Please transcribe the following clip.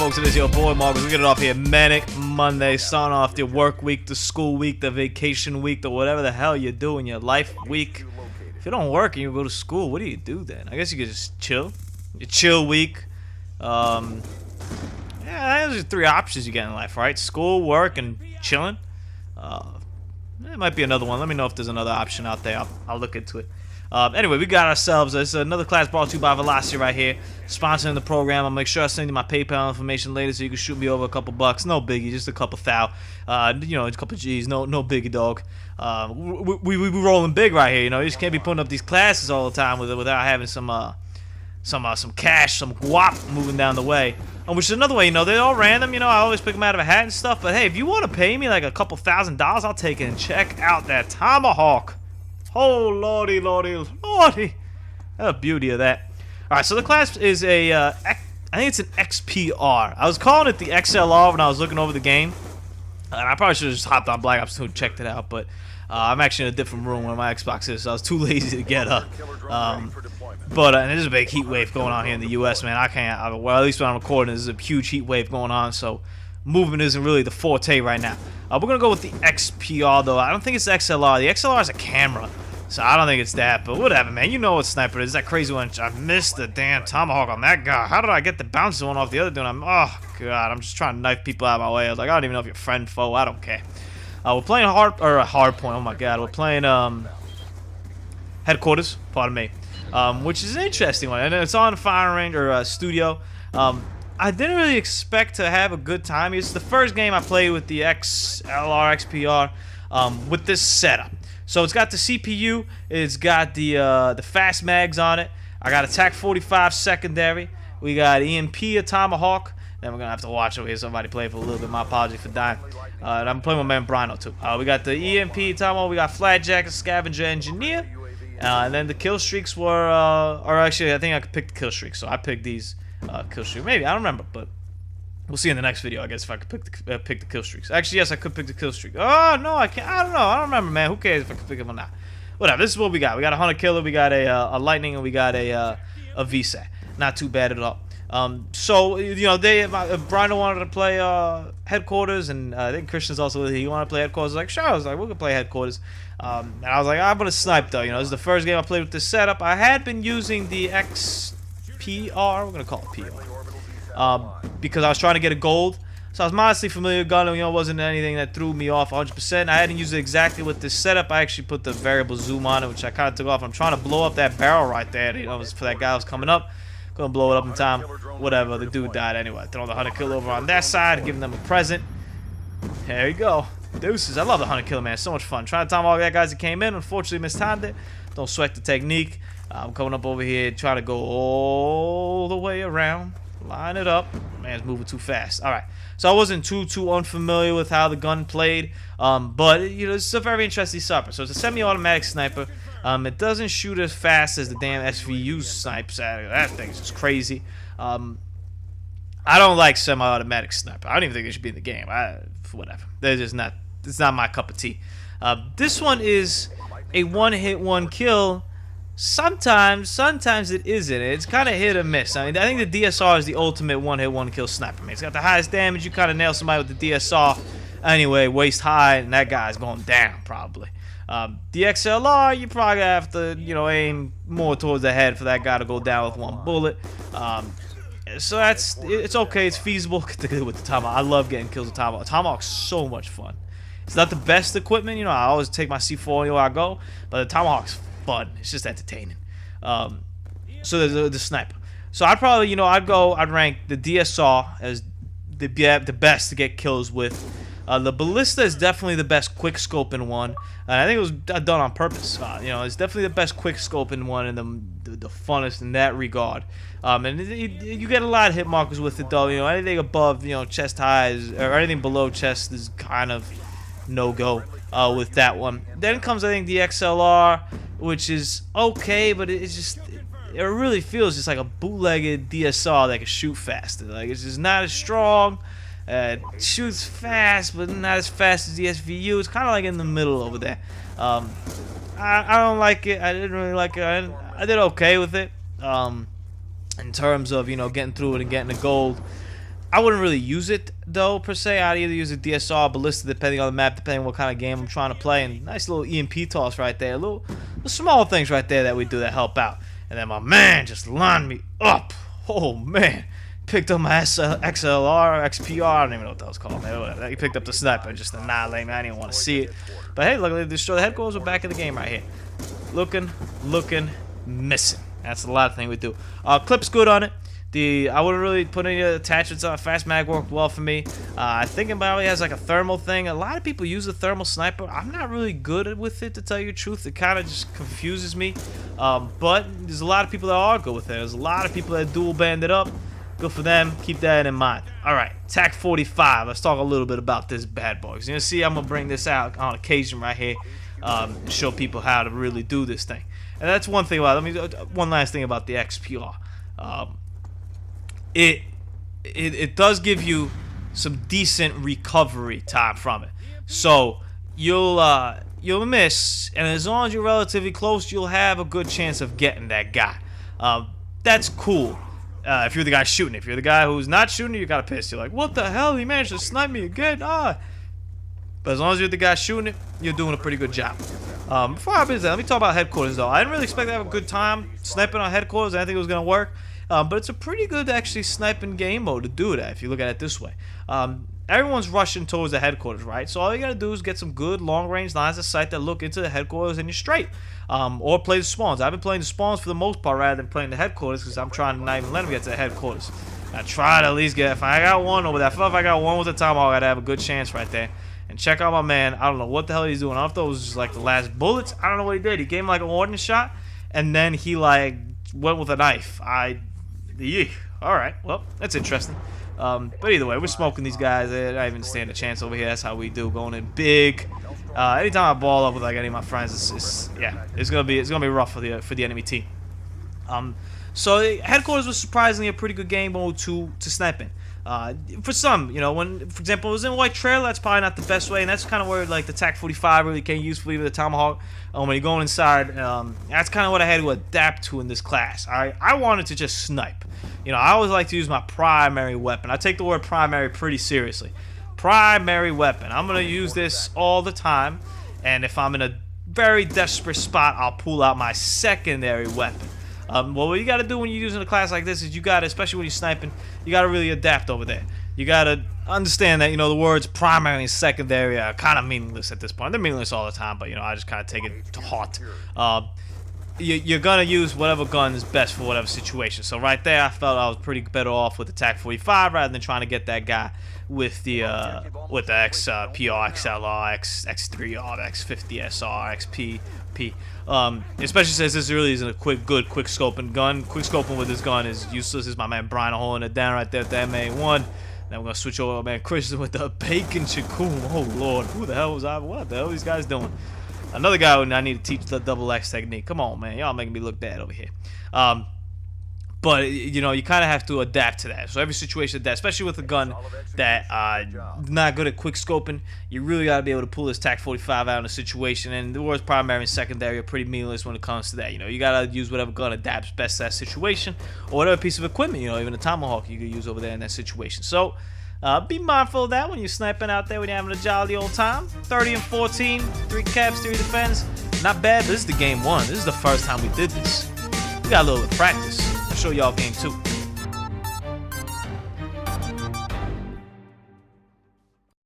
folks? It is your boy Marcos. We get it off here. Manic Monday, starting off the work week, the school week, the vacation week, the whatever the hell you do in your life week. If you don't work and you go to school, what do you do then? I guess you could just chill. Your chill week. Yeah, those are three options you get in life, right? School, work, and chilling. There might be another one. Let me know if there's another option out there. I'll look into it. Anyway, we got ourselves another class brought to you by Velocity right here, sponsoring the program. I'll make sure I send you my PayPal information later so you can shoot me over a couple bucks. No biggie, just a couple thou. You know, a couple G's. No biggie, dog. We rolling big right here. You know, you just can't be putting up these classes all the time without having some cash, some guap moving down the way. Which is another way, you know, they're all random, you know, I always pick them out of a hat and stuff, but hey, if you want to pay me like a couple $1,000, I'll take it. And check out that Tomahawk. Oh, lordy. What a beauty of that. Alright, so the class is I think it's an XPR. I was calling it the XLR when I was looking over the game. And I probably should have just hopped on Black Ops 2 and checked it out, but I'm actually in a different room where my Xbox is, so I was too lazy to get up. But there's a big heat wave going on here in the U.S., man. I can't, well, at least when I'm recording, there's a huge heat wave going on, so movement isn't really the forte right now. We're going to go with the XPR, though. I don't think it's the XLR. The XLR is a camera, so I don't think it's that, but whatever, man. You know what sniper is. That crazy one. I missed the damn Tomahawk on that guy. How did I get the bounce one off the other dude? Oh, God, I'm just trying to knife people out of my way. I was like, I don't even know if you're friend, foe. I don't care. We're playing hard point. Oh, my God. We're playing headquarters, pardon me. Which is an interesting one, and it's on firing range or studio. I didn't really expect to have a good time. It's the first game I played with the XLR XPR with this setup. So it's got the CPU, it's got the fast mags on it. I got attack 45 secondary. We got EMP, a Tomahawk. Then we're gonna have to watch over here somebody play for a little bit. My apology for dying. And I'm playing with my man Brino too. We got the EMP Tomahawk. We got Flakjack, a Scavenger Engineer. And then the kill streaks were, or actually, I think I could pick the kill streaks. So I picked these kill streaks. Maybe, I don't remember, but we'll see in the next video, I guess, if I could pick the kill streaks. Actually, yes, I could pick the kill streak. Oh, no, I can't. I don't know. I don't remember, man. Who cares if I can pick them or not? Whatever. This is what we got. We got a Hunter Killer, we got a Lightning, and we got a VSAT. Not too bad at all. So, you know, Brino wanted to play headquarters, and I think Christian's also, he wanted to play headquarters. I was like, sure. I was like, we can play headquarters. And I was like, I'm gonna snipe though. You know, this is the first game I played with this setup. I had been using the XPR. We're gonna call it PR. Because I was trying to get a gold. So I was modestly familiar with gun. You know, it wasn't anything that threw me off 100%. I hadn't used it exactly with this setup. I actually put the variable zoom on it, which I kind of took off. I'm trying to blow up that barrel right there. You know, it was for that guy who was coming up. Gonna blow it up in time. Whatever. The dude died anyway. Throwing the Hunter Killer over on that side, giving them a present. There you go. Deuces. I love the Hunter Killer, man. So much fun. Trying to tomahawk that guys that came in. Unfortunately, mistimed it. Don't sweat the technique. I'm coming up over here, trying to go all the way around. Line it up. Man's moving too fast. All right. So I wasn't too unfamiliar with how the gun played. But, you know, it's a very interesting sniper. So it's a semi-automatic sniper. It doesn't shoot as fast as the damn SVU snipes. That thing's just crazy. I don't like semi-automatic sniper. I don't even think they should be in the game. Whatever. They're just not. It's not my cup of tea. This one is a one-hit, one-kill. Sometimes it isn't. It's kind of hit or miss. I mean, I think the DSR is the ultimate one-hit, one-kill sniper. Man, it's got the highest damage. You kind of nail somebody with the DSR. Anyway, waist high, and that guy's going down probably. The XLR, you probably have to, you know, aim more towards the head for that guy to go down with one bullet. So it's okay, it's feasible with the Tomahawk. I love getting kills with Tomahawk. Tomahawk's so much fun. It's not the best equipment, you know, I always take my C4 anywhere I go, but the Tomahawk's fun. It's just entertaining. So there's the sniper. So I'd probably, you know, I'd rank the DSR as the best to get kills with. The Ballista is definitely the best quick scoping one, and I think it was done on purpose. You know, it's definitely the best quick scoping one and the funnest in that regard. And you get a lot of hit markers with it, though. You know, anything above, you know, chest highs or anything below chest is kind of no go with that one. Then comes, I think, the XLR, which is okay, but it really feels just like a bootlegged DSR that can shoot faster. Like, it's just not as strong. It shoots fast, but not as fast as the SVU. It's kind of like in the middle over there. I don't like it. I didn't really like it. I did okay with it. In terms of, you know, getting through it and getting the gold. I wouldn't really use it though per se. I'd either use a DSR, Ballistic, depending on the map, depending on what kind of game I'm trying to play. And nice little EMP toss right there, little small things right there that we do that help out. And then my man just lined me up. Oh man, picked up my XLR, XPR. I don't even know what that was called, man. Whatever. He picked up the sniper and just annihilated me. I didn't even want to see it. But hey, luckily they destroyed the headquarters. We're back in the game right here. Looking, missing. That's a lot of things we do. Clip's good on it. I wouldn't really put any attachments on. Fast mag worked well for me. I think it probably has like a thermal thing. A lot of people use the thermal sniper. I'm not really good with it, to tell you the truth. It kind of just confuses me. But there's a lot of people that are good with it. There's a lot of people that dual band it up. Good for them. Keep that in mind. All right, TAC 45. Let's talk a little bit about this bad boy. You're gonna see I'm gonna bring this out on occasion right here, and show people how to really do this thing. And that's one thing about. One last thing about the XPR. It does give you some decent recovery time from it. So you'll miss, and as long as you're relatively close, you'll have a good chance of getting that guy. That's cool. If you're the guy shooting, if you're the guy who's not shooting, you got a piss. You're like, what the hell? He managed to snipe me again. But as long as you're the guy shooting it, you're doing a pretty good job. Before I begin, let me talk about headquarters though. I didn't really expect to have a good time sniping on headquarters. I didn't think it was gonna work. But it's a pretty good actually sniping game mode to do that if you look at it this way. Everyone's rushing towards the headquarters, right? So all you gotta do is get some good long-range lines of sight that look into the headquarters and you're straight. Or play the spawns. I've been playing the spawns for the most part rather than playing the headquarters because I'm trying to not even let them get to the headquarters. I try to at least get, if I got one over there, if I got one with the Tomahawk, I'd have a good chance right there. And check out my man. I don't know what the hell he's doing. I don't know if that was just like the last bullets. I don't know what he did. He gave him like an ordnance shot and then he like went with a knife. Yeah. Alright, well, that's interesting. But either way, we're smoking these guys. I don't even stand a chance over here. That's how we do, going in big. Anytime I ball up with like any of my friends, it's gonna be rough for the enemy team. So headquarters was surprisingly a pretty good game mode to sniping. For some, you know, when, for example, it was in White Trail, that's probably not the best way, and that's kind of where like the TAC 45 really came usefully with the Tomahawk. When you're going inside, that's kind of what I had to adapt to in this class. I wanted to just snipe. You know, I always like to use my primary weapon. I take the word primary pretty seriously. Primary weapon. I'm gonna use this all the time, and if I'm in a very desperate spot, I'll pull out my secondary weapon. Well, what you got to do when you're using a class like this is you got to, especially when you're sniping, you got to really adapt over there. You got to understand that, you know, the words primary and secondary are kind of meaningless at this point. They're meaningless all the time, but, you know, I just kind of take it to heart. You're going to use whatever gun is best for whatever situation. So right there, I felt I was pretty better off with the TAC 45 rather than trying to get that guy with the XPR, XLR, X3R, X50 SR, XP. Especially since this really isn't a good quick scoping gun. Quick scoping with this gun is useless. This is my man Brian holding it down right there with the MA1. Then we're gonna switch over to man Christian with the bacon chacoom. Oh lord, who the hell was I? What the hell are these guys doing? Another guy who I need to teach the double X technique. Come on, man, y'all making me look bad over here. But you know, you kind of have to adapt to that. So every situation that, especially with a gun that not good at quick scoping, you really got to be able to pull this TAC 45 out in a situation. And the words primary and secondary are pretty meaningless when it comes to that. You know, you got to use whatever gun adapts best to that situation, or whatever piece of equipment. You know, even a Tomahawk you could use over there in that situation. So be mindful of that when you're sniping out there, when you're having a jolly old time. 30 and 14, 3 caps, 3 defense. Not bad. This is the game 1. This is the first time we did this. We got a little bit of practice. I'll show y'all game 2.